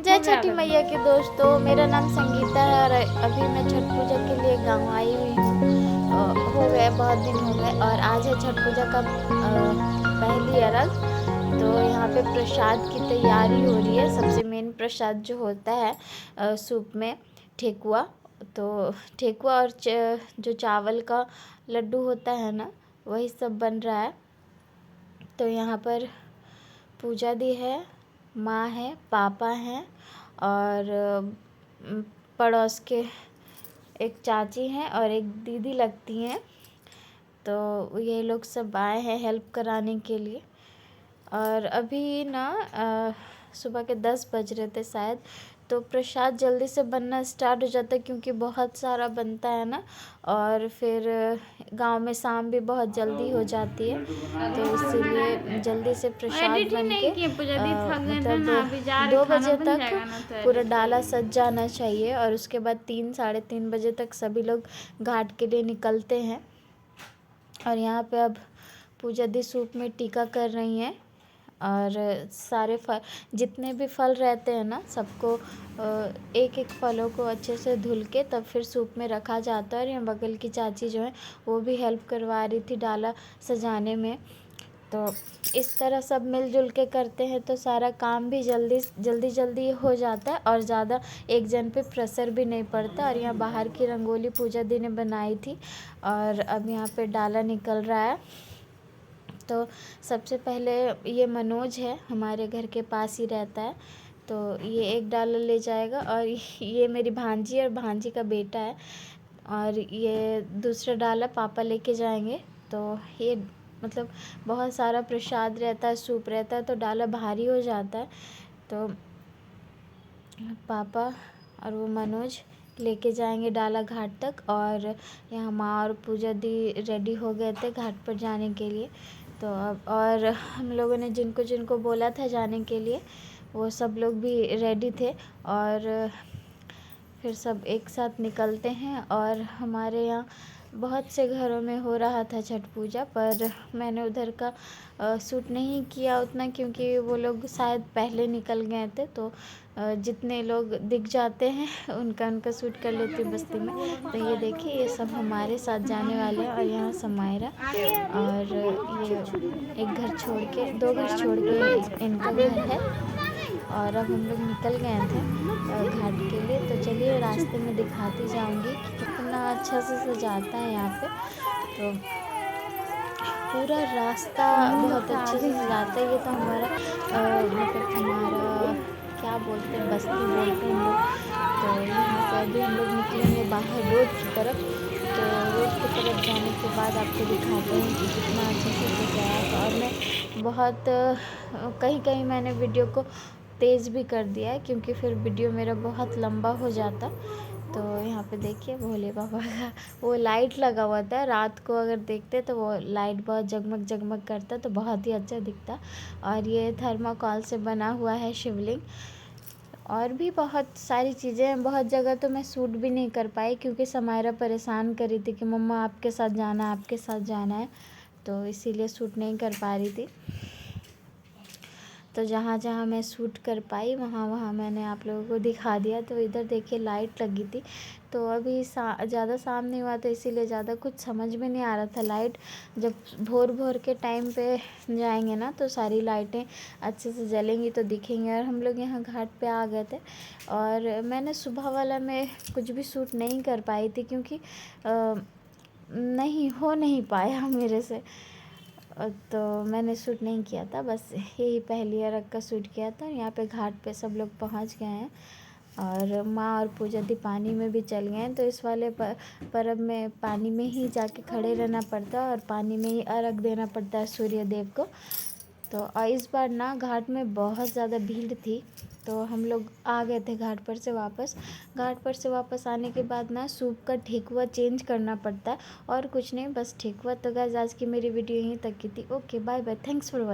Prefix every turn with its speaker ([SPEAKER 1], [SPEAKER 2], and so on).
[SPEAKER 1] जय छठी मैया के दोस्तों, मेरा नाम संगीता है और अभी मैं छठ पूजा के लिए गांव आई हुई हूँ। हो गए बहुत दिन हो गए और आज है छठ पूजा का पहली अरग। तो यहाँ पे प्रसाद की तैयारी हो रही है। सबसे मेन प्रसाद जो होता है सूप में ठेकुआ। तो ठेकुआ और जो चावल का लड्डू होता है ना, वही सब बन रहा है। तो यहाँ पर पूजा दी है, माँ है, पापा हैं और पड़ोस के एक चाची हैं और एक दीदी लगती हैं। तो ये लोग सब आए हैं हेल्प कराने के लिए। और अभी ना सुबह के 10 बज रहे थे शायद। तो प्रसाद जल्दी से बनना स्टार्ट हो जाता है क्योंकि बहुत सारा बनता है ना, और फिर गांव में शाम भी बहुत जल्दी हो जाती है। तो इसीलिए जल्दी से प्रसाद बन के मतलब 2 बजे तक पूरा डाला सज जाना चाहिए। और उसके बाद 3 साढ़े 3 बजे तक सभी लोग घाट के लिए निकलते हैं। और यहाँ पे अब पूजा दी सूप में टीका कर रही हैं। और सारे फल, जितने भी फल रहते हैं ना, सबको एक एक फलों को अच्छे से धुल के तब फिर सूप में रखा जाता है। और यहाँ बगल की चाची जो है वो भी हेल्प करवा रही थी डाला सजाने में। तो इस तरह सब मिलजुल के करते हैं तो सारा काम भी जल्दी हो जाता है और ज़्यादा एक जन पे प्रेशर भी नहीं पड़ता। और यहाँ बाहर की रंगोली पूजा दी ने बनाई थी और अब यहाँ पे डाला निकल रहा है। तो सबसे पहले ये मनोज है, हमारे घर के पास ही रहता है। तो ये एक डाला ले जाएगा और ये मेरी भांजी और भांजी का बेटा है। और ये दूसरा डाला पापा लेके जाएंगे। तो ये मतलब बहुत सारा प्रसाद रहता है, सूप रहता है, तो डाला भारी हो जाता है। तो पापा और वो मनोज लेके जाएंगे डाला घाट तक। और यहाँ माँ और पूजा दी रेडी हो गए थे घाट पर जाने के लिए। तो अब और हम लोगों ने जिनको जिनको बोला था जाने के लिए वो सब लोग भी रेडी थे। और फिर सब एक साथ निकलते हैं। और हमारे यहाँ बहुत से घरों में हो रहा था छठ पूजा, पर मैंने उधर का शूट नहीं किया उतना क्योंकि वो लोग शायद पहले निकल गए थे। तो जितने लोग दिख जाते हैं उनका शूट कर लेती बस्ती में। तो ये देखिए, ये सब हमारे साथ जाने वाले हैं। और यहाँ समायरा और ये एक घर छोड़ के, 2 घर छोड़ के इनका घर है। और अब हम लोग निकल गए थे घाट के लिए। तो चलिए रास्ते में दिखाती जाऊंगी कि कितना अच्छा से सजाता है यहाँ पे। तो पूरा रास्ता बहुत अच्छे से सजाता है। ये तो हमारा मतलब हमारा क्या बोलते हैं, बस्ती बोलते हैं हम लोग। तो यहाँ से अभी हम लोग निकलेंगे बाहर रोड की तरफ। तो रोड की तरफ जाने के बाद आपको दिखाते हैं कि कितना अच्छे से सजाया था। और मैं बहुत कहीं कहीं मैंने वीडियो को तेज़ भी कर दिया है क्योंकि फिर वीडियो मेरा बहुत लंबा हो जाता। तो यहाँ पे देखिए भोले बाबा का वो लाइट लगा हुआ था। रात को अगर देखते तो वो लाइट बहुत जगमग जगमग करता, तो बहुत ही अच्छा दिखता। और ये थर्माकोल से बना हुआ है शिवलिंग। और भी बहुत सारी चीज़ें हैं। बहुत जगह तो मैं शूट भी नहीं कर पाई क्योंकि समायरा परेशान कर रही थी कि मम्मा आपके साथ जाना है, आपके साथ जाना है। तो इसीलिए शूट नहीं कर पा रही थी। तो जहाँ जहाँ मैं शूट कर पाई वहाँ वहाँ मैंने आप लोगों को दिखा दिया। तो इधर देखिए लाइट लगी थी। तो अभी ज़्यादा शाम नहीं हुआ तो इसीलिए ज़्यादा कुछ समझ में नहीं आ रहा था। लाइट जब भोर भोर के टाइम पे जाएंगे ना तो सारी लाइटें अच्छे से जलेंगी तो दिखेंगी। और हम लोग यहाँ घाट पे आ गए थे। और मैंने सुबह वाला में कुछ भी शूट नहीं कर पाई थी क्योंकि नहीं पाया मेरे से। तो मैंने शूट नहीं किया था, बस यही पहली अरग का शूट किया था। यहाँ पे घाट पे सब लोग पहुँच गए हैं और माँ और पूजा दी पानी में भी चल गए हैं। तो इस वाले पर्व में पानी में ही जाके खड़े रहना पड़ता है और पानी में ही अर्घ देना पड़ता है सूर्य देव को। तो इस बार ना घाट में बहुत ज़्यादा भीड़ थी। तो हम लोग आ गए थे घाट पर से वापस। घाट पर से वापस आने के बाद ना सूप का ठेकुआ चेंज करना पड़ता है और कुछ नहीं, बस ठेकुआ। तो गाइस आज की मेरी वीडियो यहीं तक की थी। Okay bye bye, thanks for watching.